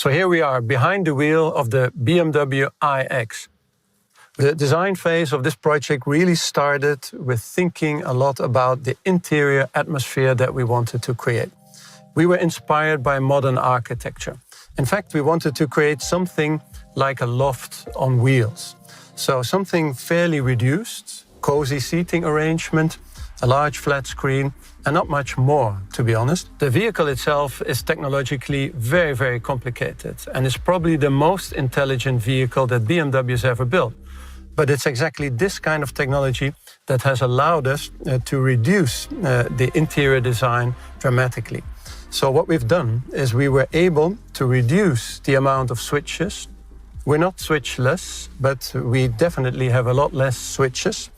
So here we are behind the wheel of the BMW iX. The design phase of this project really started with thinking a lot about the interior atmosphere that we wanted to create. We were inspired by modern architecture. In fact, we wanted to create something like a loft on wheels. So something fairly reduced, cozy seating arrangement, a large flat screen, and not much more, to be honest. The vehicle itself is technologically very, very complicated and is probably the most intelligent vehicle that BMW has ever built. But it's exactly this kind of technology that has allowed us to reduce the interior design dramatically. So what we've done is we were able to reduce the amount of switches. We're not switchless, but we definitely have a lot less switches.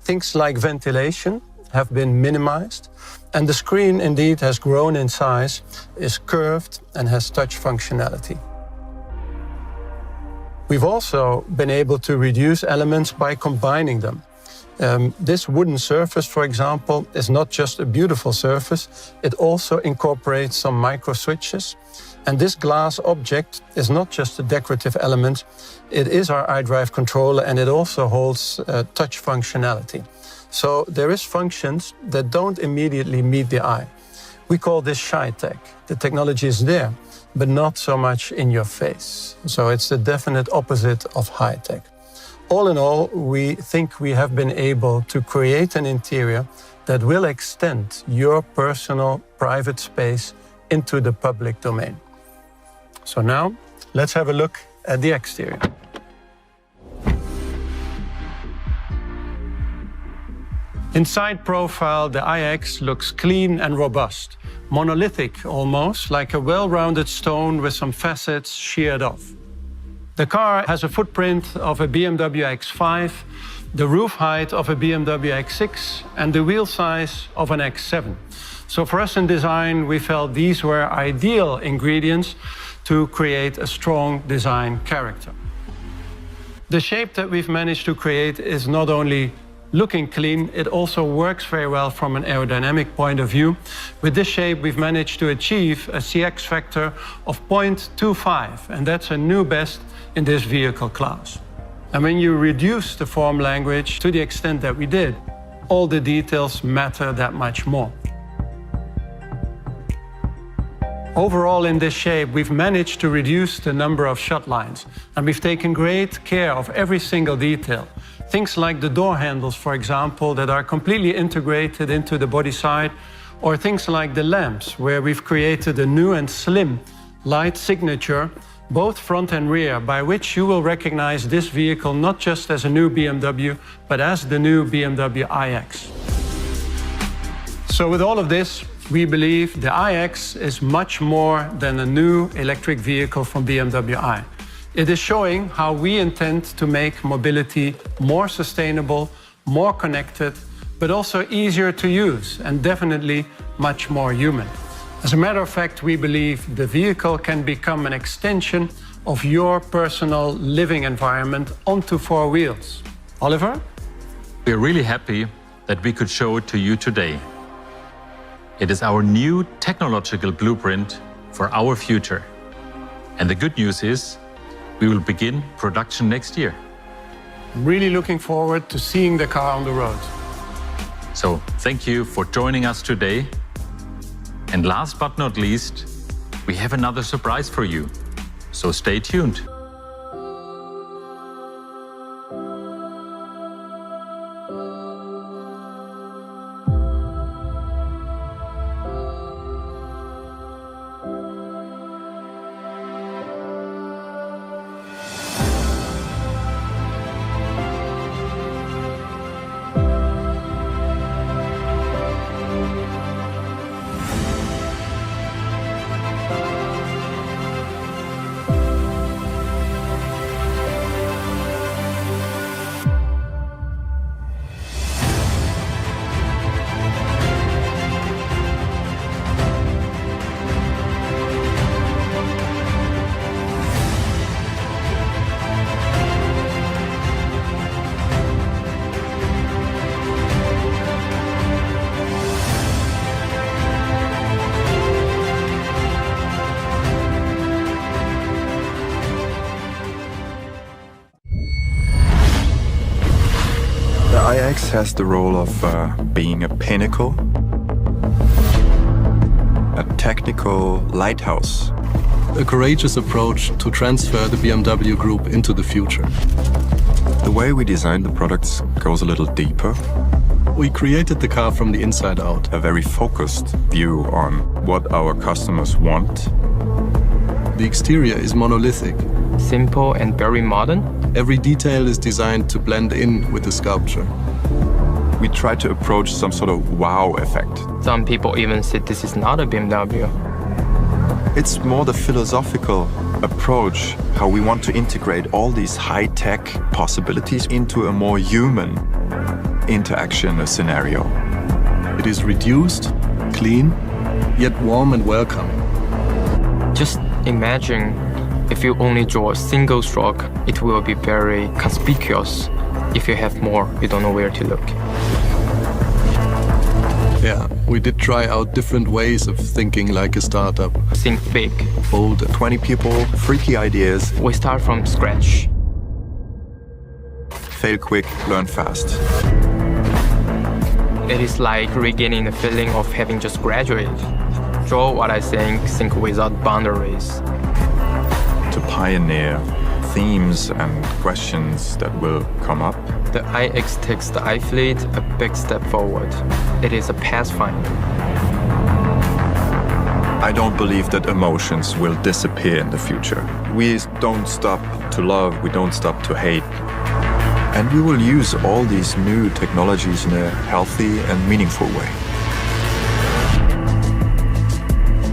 Things like ventilation have been minimized, and the screen indeed has grown in size, is curved, and has touch functionality. We've also been able to reduce elements by combining them. This wooden surface, for example, is not just a beautiful surface, it also incorporates some micro switches. And this glass object is not just a decorative element, it is our iDrive controller, and it also holds touch functionality. So there is functions that don't immediately meet the eye. We call this shy tech. The technology is there, but not so much in your face. So it's the definite opposite of high tech. All in all, we think we have been able to create an interior that will extend your personal private space into the public domain. So now, let's have a look at the exterior. In side profile, the iX looks clean and robust, monolithic almost, like a well-rounded stone with some facets sheared off. The car has a footprint of a BMW X5, the roof height of a BMW X6, and the wheel size of an X7. So for us in design, we felt these were ideal ingredients to create a strong design character. The shape that we've managed to create is not only looking clean, it also works very well from an aerodynamic point of view. With this shape, we've managed to achieve a CX factor of 0.25, and that's a new best in this vehicle class. And when you reduce the form language to the extent that we did, all the details matter that much more. Overall, in this shape, we've managed to reduce the number of shut lines, and we've taken great care of every single detail. Things like the door handles, for example, that are completely integrated into the body side, or things like the lamps, where we've created a new and slim light signature, both front and rear, by which you will recognize this vehicle not just as a new BMW, but as the new BMW iX. So with all of this, we believe the iX is much more than a new electric vehicle from BMW i. It is showing how we intend to make mobility more sustainable, more connected, but also easier to use and definitely much more human. As a matter of fact, we believe the vehicle can become an extension of your personal living environment onto four wheels. Oliver? We're really happy that we could show it to you today. It is our new technological blueprint for our future. And the good news is, we will begin production next year. I'm really looking forward to seeing the car on the road. So thank you for joining us today. And last but not least, we have another surprise for you. So stay tuned. iX has the role of being a pinnacle, a technical lighthouse. A courageous approach to transfer the BMW Group into the future. The way we design the products goes a little deeper. We created the car from the inside out. A very focused view on what our customers want. The exterior is monolithic. Simple and very modern. Every detail is designed to blend in with the sculpture. We try to approach some sort of wow effect. Some people even said this is not a BMW. It's more the philosophical approach, how we want to integrate all these high-tech possibilities into a more human interaction scenario. It is reduced, clean, yet warm and welcoming. Just imagine if you only draw a single stroke, it will be very conspicuous. If you have more, you don't know where to look. Yeah, we did try out different ways of thinking like a startup. Think big. Bold. 20 people, freaky ideas. We start from scratch. Fail quick, learn fast. It is like regaining the feeling of having just graduated. Draw what I think without boundaries. To pioneer themes and questions that will come up. The iX takes the iFleet a big step forward. It is a pathfinder. I don't believe that emotions will disappear in the future. We don't stop to love, we don't stop to hate. And we will use all these new technologies in a healthy and meaningful way.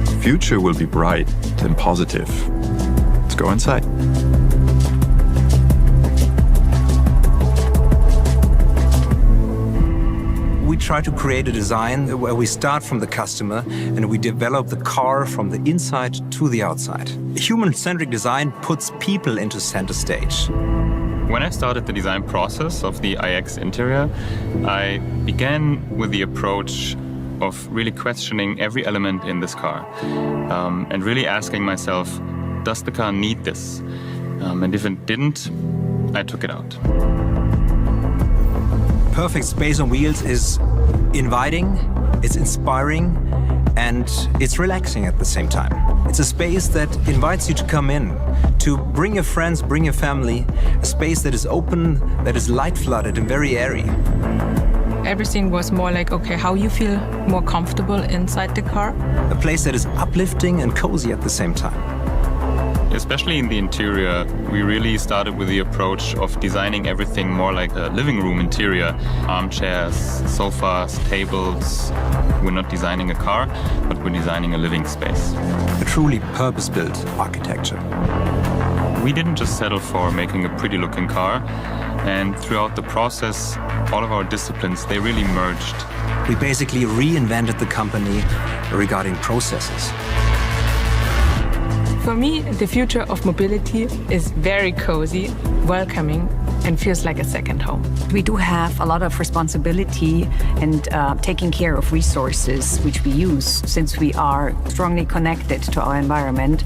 The future will be bright and positive. Let's go inside. We try to create a design where we start from the customer and we develop the car from the inside to the outside. Human-centric design puts people into center stage. When I started the design process of the iX interior, I began with the approach of really questioning every element in this car and really asking myself, does the car need this? And if it didn't, I took it out. Perfect Space on Wheels is inviting, it's inspiring, and it's relaxing at the same time. It's a space that invites you to come in, to bring your friends, bring your family, a space that is open, that is light-flooded and very airy. Everything was more like, okay, how you feel more comfortable inside the car. A place that is uplifting and cozy at the same time. Especially in the interior, we really started with the approach of designing everything more like a living room interior. Armchairs, sofas, tables. We're not designing a car, but we're designing a living space. A truly purpose-built architecture. We didn't just settle for making a pretty-looking car, and throughout the process, all of our disciplines, they really merged. We basically reinvented the company regarding processes. For me, the future of mobility is very cozy, welcoming, and feels like a second home. We do have a lot of responsibility and taking care of resources which we use since we are strongly connected to our environment.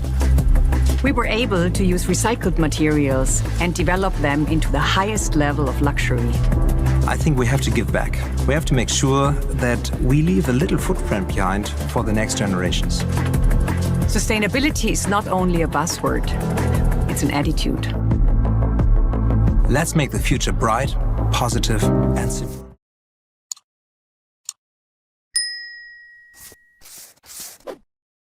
We were able to use recycled materials and develop them into the highest level of luxury. I think we have to give back. We have to make sure that we leave a little footprint behind for the next generations. Sustainability is not only a buzzword, it's an attitude. Let's make the future bright, positive, and simple.